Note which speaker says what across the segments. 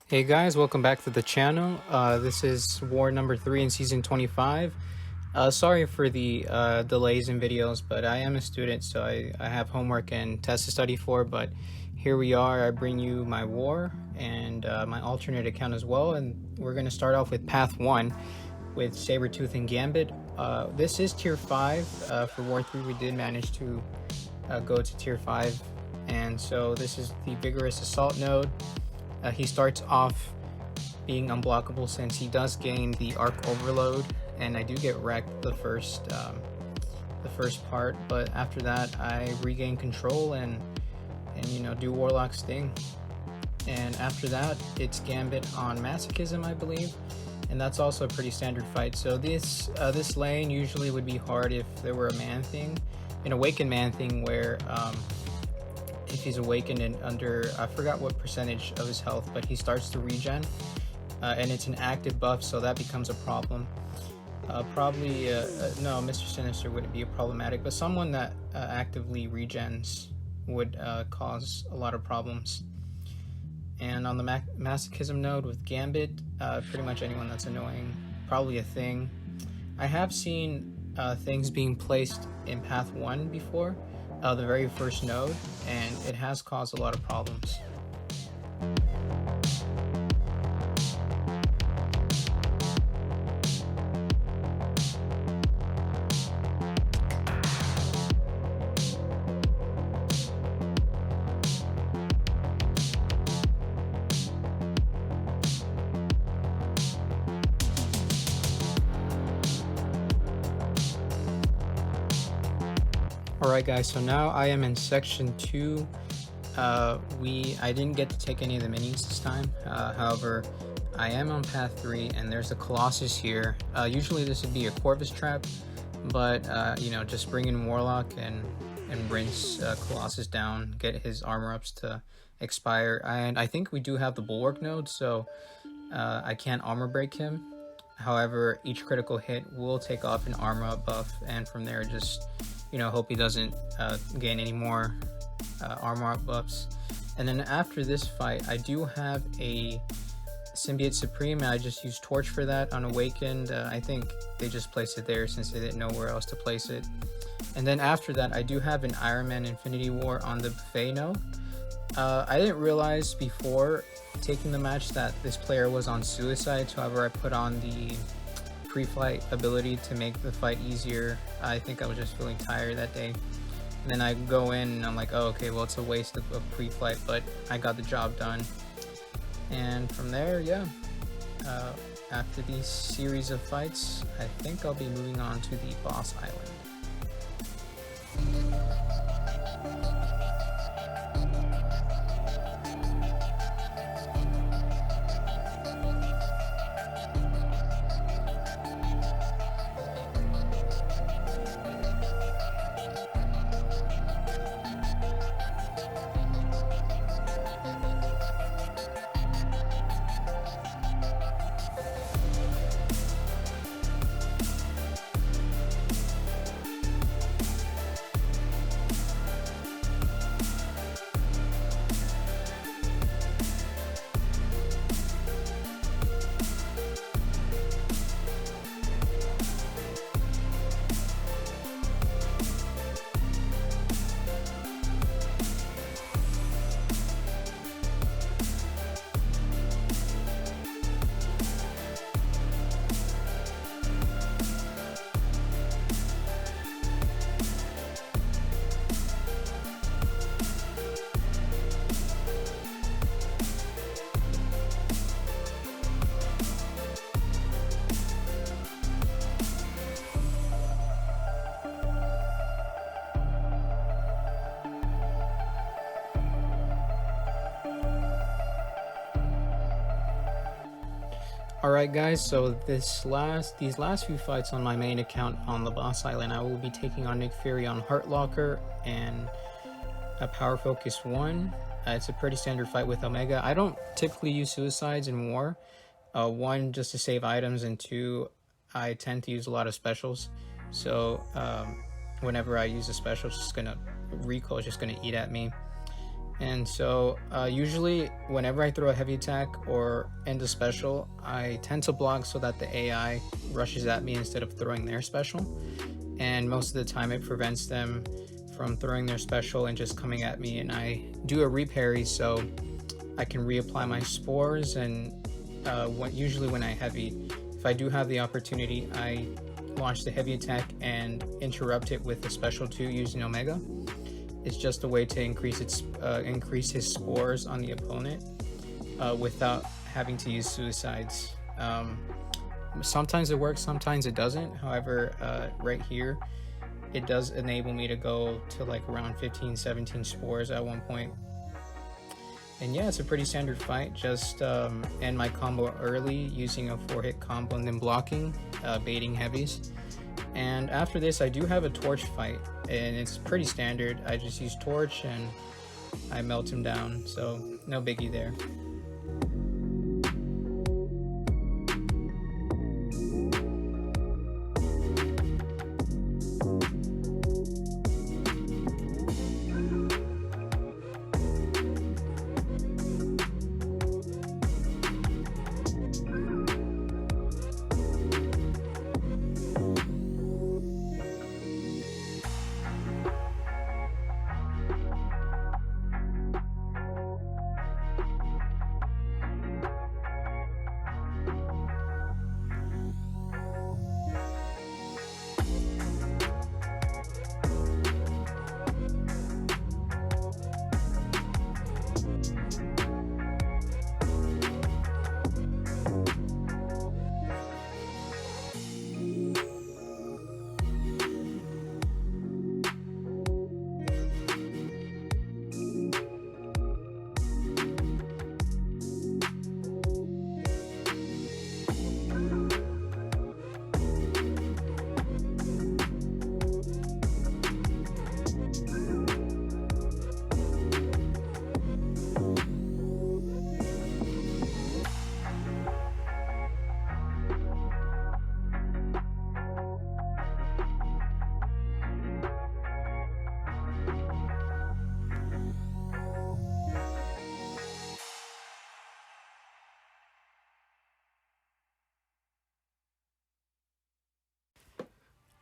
Speaker 1: Hey guys, welcome back to the channel. This is war number 3 in season 25. Sorry for the delays in videos, but I am a student, so I have homework and tests to study for. But here we are. I bring you my war and my alternate account as well. And we're going to start off with Path 1 with Sabretooth and Gambit. This is Tier 5. For War 3, we did manage to go to Tier 5. And so this is the Vigorous Assault node. He starts off being unblockable since he does gain the Arc Overload, and I do get wrecked the first part, but after that I regain control and you know, do Warlock's thing. And after that it's Gambit on Masochism, I believe, and that's also a pretty standard fight. So this lane usually would be hard if there were a man thing, an awakened man thing, where if he's awakened and under, I forgot what percentage of his health, but he starts to regen, and it's an active buff, so that becomes a problem. No, Mr. Sinister wouldn't be problematic, but someone that actively regens would cause a lot of problems. And on the Masochism node with Gambit, pretty much anyone that's annoying, probably a thing. I have seen things being placed in Path 1 before, the very first node, and it has caused a lot of problems. Alright guys, so now I am in section 2. I didn't get to take any of the minis this time. However, I am on path 3 and there's a Colossus here. Usually this would be a Corvus trap, but you know, just bring in Warlock and rinse Colossus down, get his armor ups to expire. And I think we do have the Bulwark node, so I can't armor break him. However, each critical hit will take off an armor up buff, and from there just, you know, hope he doesn't gain any more armor up buffs. And then after this fight, I do have a Symbiote Supreme, and I just used Torch for that on Awakened. I think they just placed it there since they didn't know where else to place it. And then after that, I do have an Iron Man Infinity War on the Buffet node. I didn't realize before taking the match that this player was on Suicide, however I put on the pre-flight ability to make the fight easier. I think I was just feeling tired that day, and then I go in and I'm like, oh okay, well it's a waste of pre-flight, but I got the job done. And from there, yeah, after these series of fights, I think I'll be moving on to the boss island. Alright guys, so these last few fights on my main account on the boss island, I will be taking on Nick Fury on Heartlocker and a Power Focus 1. It's a pretty standard fight with Omega. I don't typically use suicides in war. 1, just to save items, and 2, I tend to use a lot of specials. So whenever I use a special, it's just gonna recoil is just gonna eat at me. And so usually whenever I throw a heavy attack or end a special, I tend to block so that the AI rushes at me instead of throwing their special. And most of the time it prevents them from throwing their special and just coming at me, and I do a reparry so I can reapply my spores. And usually when I heavy, if I do have the opportunity, I launch the heavy attack and interrupt it with the special 2 using Omega. It's just a way to increase his spores on the opponent without having to use suicides. Sometimes it works, sometimes it doesn't. However, right here, it does enable me to go to like around 15-17 spores at one point. And yeah, it's a pretty standard fight. Just end my combo early using a 4-hit combo and then blocking, baiting heavies. And after this, I do have a torch fight, and it's pretty standard. I just use torch and I melt him down, so no biggie there.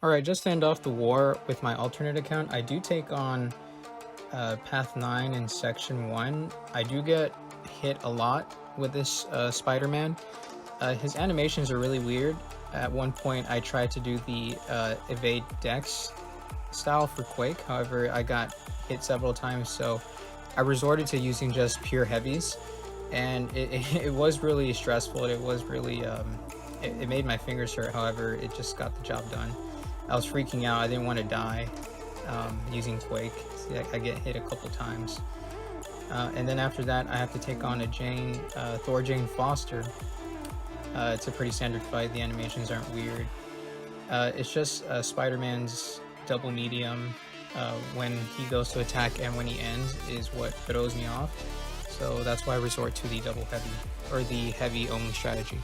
Speaker 1: Alright, just to end off the war with my alternate account, I do take on Path 9 in Section 1. I do get hit a lot with this Spider-Man. His animations are really weird. At one point, I tried to do the evade Dex style for Quake. However, I got hit several times, so I resorted to using just pure heavies. And it was really stressful. It was really, it made my fingers hurt. However, it just got the job done. I was freaking out. I didn't want to die using Quake. See, I get hit a couple times. And then after that, I have to take on a Thor Jane Foster. It's a pretty standard fight. The animations aren't weird. It's just Spider-Man's double medium when he goes to attack and when he ends is what throws me off. So that's why I resort to the double heavy, or the heavy only strategy.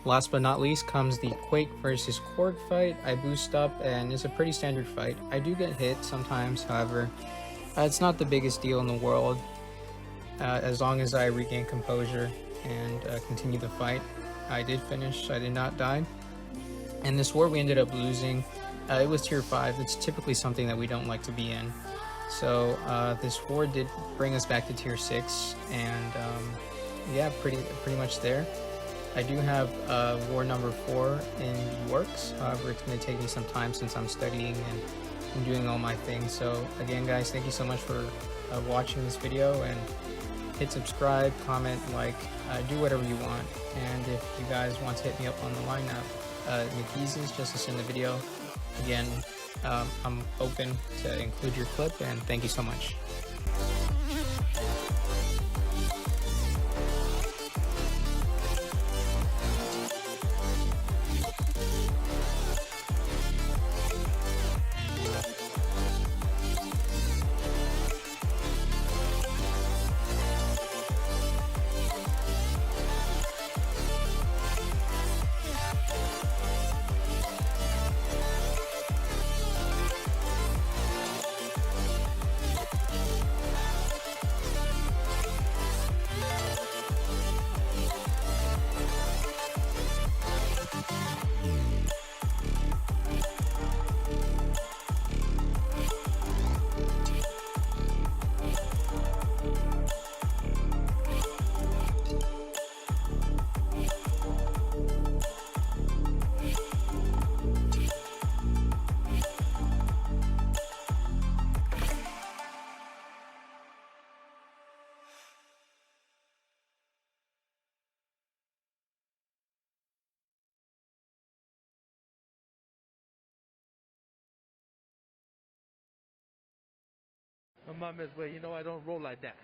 Speaker 1: Last but not least comes the Quake versus Korg fight. I boost up and it's a pretty standard fight. I do get hit sometimes, however, it's not the biggest deal in the world as long as I regain composure and continue the fight. I did finish, I did not die. In this war we ended up losing. It was tier 5, it's typically something that we don't like to be in. So this war did bring us back to tier 6 and yeah, pretty much there. I do have war number 4 in the works. However, it's going to take me some time since I'm studying and doing all my things. So again, guys, thank you so much for watching this video, and hit subscribe, comment, like, do whatever you want. And if you guys want to hit me up on the lineup, Nikizes, just to send the video. Again, I'm open to include your clip, and thank you so much.
Speaker 2: My mom is, well, you know, I don't roll like that.